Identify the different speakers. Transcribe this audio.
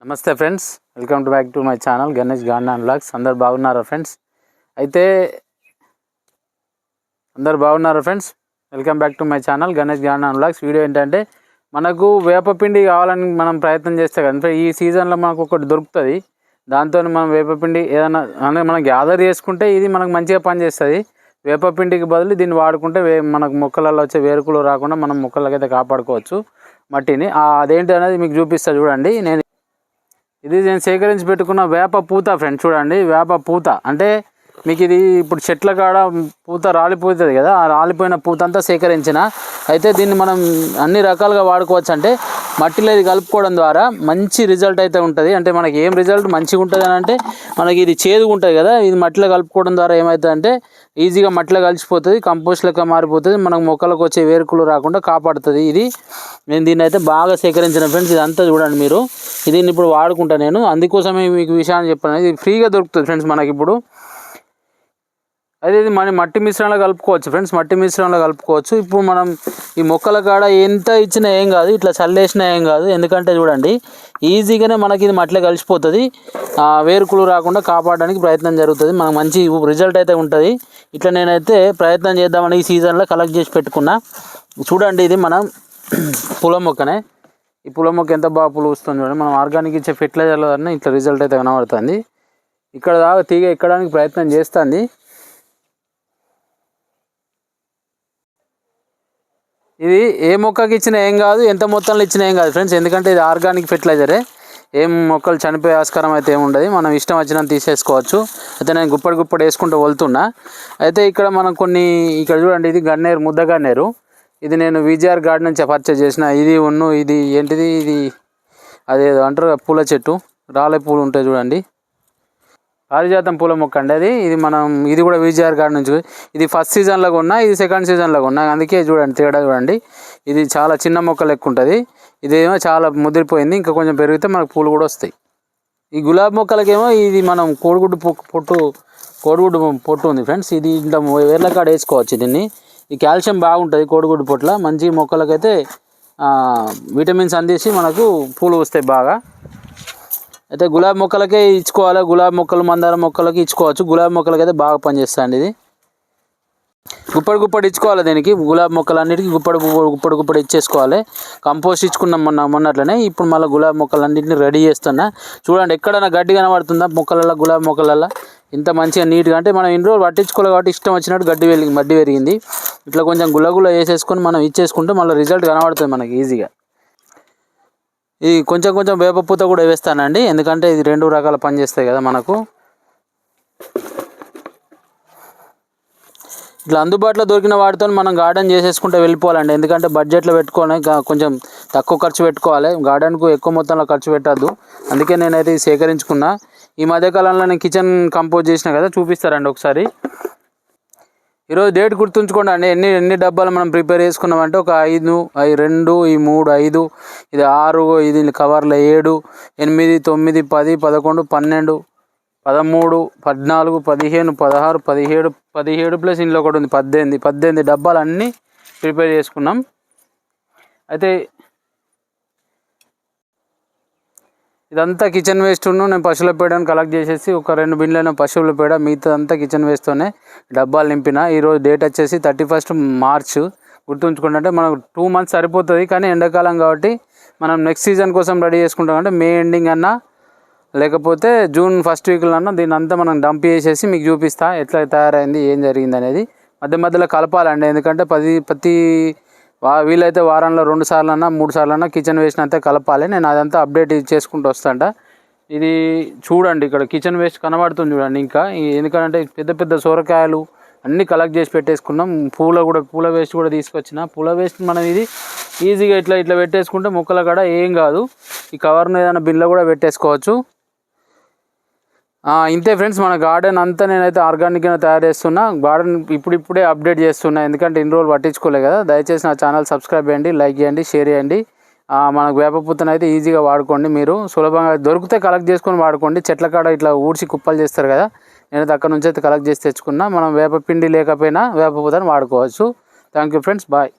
Speaker 1: నమస్తే friends, welcome back to my channel Ganesh garden and vlogs. అందరు బాగున్నారా friends? Welcome back to my channel Ganesh garden and vlogs. Video ఏంటంటే, మనకు వేపపిండి కావాలని మనం ప్రయత్నం చేస్తే కనుక ఈ సీజన్లో మనకు ఒకటి దొరుకుతుంది. దాంతో మనం వేపపిండి ఏదైనా అంటే మనం గ్యాదర్ చేసుకుంటే ఇది మనకు మంచిగా పనిచేస్తుంది. వేపపిండికి బదులు దీన్ని వాడుకుంటే మనకు మొక్కలలో వచ్చే వేరుకులు రాకుండా మనం మొక్కలకైతే కాపాడుకోవచ్చు మట్టిని. అదేంటి అనేది మీకు చూపిస్తా చూడండి. ఇది నేను సేకరించి పెట్టుకున్న వేప పూత ఫ్రెండ్స్. చూడండి, వేప పూత అంటే మీకు ఇది ఇప్పుడు చెట్ల కాడ పూత రాలిపోతుంది కదా, ఆ రాలిపోయిన పూత అంతా సేకరించిన. అయితే దీన్ని మనం అన్ని రకాలుగా వాడుకోవచ్చు. అంటే మట్టిలో ఇది కలుపుకోవడం ద్వారా మంచి రిజల్ట్ అయితే ఉంటుంది. అంటే మనకి ఏం రిజల్ట్ మంచిగా ఉంటుంది అని అంటే, మనకి ఇది చేదుగా ఉంటుంది కదా, ఇది మట్టిలో కలుపుకోవడం ద్వారా ఏమవుతుంది అంటే ఈజీగా మట్టిలో కలిసిపోతుంది, కంపోస్ట్ లెక్క మారిపోతుంది, మనకు మొక్కలకు వచ్చే వేరుకులు రాకుండా కాపాడుతుంది. ఇది నేను దీన్ని అయితే బాగా సేకరించిన ఫ్రెండ్స్. ఇదంతా చూడండి మీరు. దీన్ని ఇప్పుడు వాడుకుంటా నేను, అందుకోసమే మీకు విషయాన్ని చెప్పాను. ఇది ఫ్రీగా దొరుకుతుంది ఫ్రెండ్స్ మనకి ఇప్పుడు. అదే ఇది మన మట్టి మిశ్రమంలో కలుపుకోవచ్చు ఫ్రెండ్స్, మట్టి మిశ్రమంలో కలుపుకోవచ్చు. ఇప్పుడు మనం ఈ మొక్కల కాడ ఎంత ఇచ్చినా ఏం కాదు, ఇట్లా చల్లేసినా ఏం కాదు. ఎందుకంటే చూడండి, ఈజీగానే మనకి ఇది మట్టిలో కలిసిపోతుంది, వేరుకులు రాకుండా కాపాడడానికి ప్రయత్నం జరుగుతుంది. మనకు మంచి రిజల్ట్ అయితే ఉంటుంది. ఇట్లా నేనైతే ప్రయత్నం చేద్దామని ఈ సీజన్లో కలెక్ట్ చేసి పెట్టుకున్నా. చూడండి, ఇది మనం పూల మొక్కనే. ఈ పూల మొక్క ఎంత బాగా పూలు వస్తుంది చూడండి. మనం ఆర్గానిక్ ఇచ్చే ఫెర్టిలైజర్ల వల్ల ఇట్లా రిజల్ట్ అయితే కనబడుతుంది. ఇక్కడ దాకా తీగ ఎక్కడానికి ప్రయత్నం చేస్తుంది. ఇది ఏ మొక్కకి ఇచ్చినా ఏం కాదు, ఎంత మొత్తంలో ఇచ్చినా ఏం కాదు ఫ్రెండ్స్. ఎందుకంటే ఇది ఆర్గానిక్ ఫెర్టిలైజరే. ఏం మొక్కలు చనిపోయే ఆస్కారం అయితే ఏముండదు, మనం ఇష్టం వచ్చినంత తీసేసుకోవచ్చు. అయితే నేను గుప్పడి వేసుకుంటూ వెళ్తున్నా. అయితే ఇక్కడ మనం ఇక్కడ చూడండి, ఇది గన్నేరు, ముద్ద గన్నేరు. ఇది నేను విజిఆర్ గార్డెన్ నుంచి పర్చేజ్ చేసిన. ఇది ఏంటిది, ఇది అదేదో అంటారు పూల చెట్టు, రాలే పూలు ఉంటాయి చూడండి, పారిజాతం పూల మొక్క అండి అది. ఇది కూడా విజిఆర్ గార్డెన్ నుంచి. ఇది ఫస్ట్ సీజన్లో కొన్నా, ఇది సెకండ్ సీజన్లో కొన్నా. అందుకే చూడండి తేడా చూడండి. ఇది చాలా చిన్న మొక్క లెక్క ఉంటుంది, ఇదేమో చాలా ముదిరిపోయింది. ఇంకా కొంచెం పెరిగితే మనకు పూలు కూడా వస్తాయి. ఈ గులాబీ మొక్కలకేమో ఇది మనం కోడిగుడ్డు పొట్టు ఉంది ఫ్రెండ్స్. ఇది ఇంట్లో వేర్ల కాడ వేసుకోవచ్చు దీన్ని. ఈ కాల్షియం బాగుంటుంది కోడిగుడ్డు పొట్ల. మంచి మొక్కలకైతే విటమిన్స్ అందించి మనకు పూలు వస్తాయి బాగా. అయితే గులాబీ మొక్కలకే ఇచ్చుకోవాలి, గులాబీ మొక్కలు మందార మొక్కలకి ఇచ్చుకోవచ్చు. గులాబీ మొక్కలకి అయితే బాగా పనిచేస్తాయండి. ఇది గుప్పడి ఇచ్చుకోవాలి దీనికి. గులాబీ మొక్కలన్నిటికీ గుప్పడి ఇచ్చేసుకోవాలి. కంపోస్ట్ ఇచ్చుకున్నాం మొన్నట్లనే. ఇప్పుడు మళ్ళీ గులాబీ మొక్కలన్నింటినీ రెడీ చేస్తున్నా. చూడండి, ఎక్కడైనా గడ్డి కనబడుతుందా మొక్కలలో, గులాబీ మొక్కలలో ఇంత మంచిగా నీట్గా. అంటే మనం ఇన్ని రోజులు పట్టించుకోవాలి కాబట్టి ఇష్టం వచ్చినట్టు మడ్డి పెరిగింది. ఇట్లా కొంచెం గుల్లగుల్ల వేసేసుకొని మనం ఇచ్చేసుకుంటే మళ్ళీ రిజల్ట్ కనబడుతుంది మనకి ఈజీగా. ఇది కొంచెం వేప పూత కూడా వేస్తానండి, ఎందుకంటే ఇది రెండు రకాల పని చేస్తాయి కదా మనకు. ఇట్లా అందుబాటులో దొరికిన వాటితో మనం గార్డెన్ చేసేసుకుంటే వెళ్ళిపోవాలండి. ఎందుకంటే బడ్జెట్లో పెట్టుకొని కొంచెం తక్కువ ఖర్చు పెట్టుకోవాలి, గార్డెన్కు ఎక్కువ మొత్తంలో ఖర్చు పెట్టద్దు. అందుకే నేనైతే ఇది సేకరించుకున్నా. ఈ మధ్యకాలంలో నేను కిచెన్ కంపోజ్ చేసిన కదా, చూపిస్తారండి ఒకసారి. ఈరోజు డేట్ గుర్తుంచుకోండి అండి. ఎన్ని డబ్బాలు మనం ప్రిపేర్ చేసుకున్నామంటే ఒక 5, 2, 3, 5, ఇది 6, ఇది కవర్లో 7, 8, 9, 10, 11, 12, 13, 14, 15, 16, 17 ప్లస్ ఇంట్లో ఒకటి ఉంది 18 డబ్బాలు అన్నీ ప్రిపేర్ చేసుకున్నాం. అయితే ఇదంతా కిచెన్ వేస్ట్ను నేను పశువుల పేడను కలెక్ట్ చేసేసి ఒక 2 బిన్లైన పశువుల పేడ, మిగతాదంతా కిచెన్ వేస్తూనే డబ్బాలు నింపిన. ఈరోజు డేట్ వచ్చేసి 31 మార్చ్. గుర్తుంచుకుంటే అంటే మనకు 2 months సరిపోతుంది. కానీ ఎండాకాలం కాబట్టి మనం నెక్స్ట్ సీజన్ కోసం రెడీ చేసుకుంటాం. అంటే మే ఎండింగ్ అన్నా లేకపోతే జూన్ ఫస్ట్ వీక్లో అన్నా దీన్ని అంతా మనం డంప్ చేసేసి మీకు చూపిస్తా ఎట్లా తయారైంది, ఏం జరిగింది అనేది. మధ్యలో కలపాలండి. ఎందుకంటే వీలైతే వారంలో 2 సార్లన్నా 3 సార్లన్నా కిచెన్ వేస్ట్ అంతా కలపాలి. నేను అదంతా అప్డేట్ చేసుకుంటూ వస్తాంట. ఇది చూడండి, ఇక్కడ కిచెన్ వేస్ట్ కనబడుతుంది చూడండి. ఇంకా ఎందుకంటే పెద్ద సొరకాయలు అన్నీ కలెక్ట్ చేసి పెట్టేసుకున్నాం. పూల వేస్ట్ కూడా తీసుకొచ్చిన. పూల వేస్ట్ మనం ఇది ఈజీగా ఇట్లా పెట్టేసుకుంటే మొక్కల కాడ ఏం కాదు. ఈ కవర్ను ఏదైనా బిన్లో కూడా పెట్టేసుకోవచ్చు. ఇంతే ఫ్రెండ్స్, మన గార్డెన్ అంతా నేనైతే ఆర్గానిక్గా తయారు చేస్తున్నా. గార్డెన్ ఇప్పుడే అప్డేట్ చేస్తున్నా, ఎందుకంటే ఇన్ని రోజులు పట్టించుకోలే కదా. దయచేసి నా ఛానల్ సబ్స్క్రైబ్ చేయండి, లైక్ చేయండి, షేర్ చేయండి. మనకు వేప పూతను అయితే ఈజీగా వాడుకోండి. మీరు సులభంగా దొరికితే కలెక్ట్ చేసుకొని వాడుకోండి. చెట్ల కాడ ఇట్లా ఊడ్చి కుప్పలు చేస్తారు కదా, నేనైతే అక్కడ నుంచి అయితే కలెక్ట్ చేసి తెచ్చుకున్నా. మనం వేప పిండి లేకపోయినా వేప పూతను వాడుకోవచ్చు. Thank you friends, bye.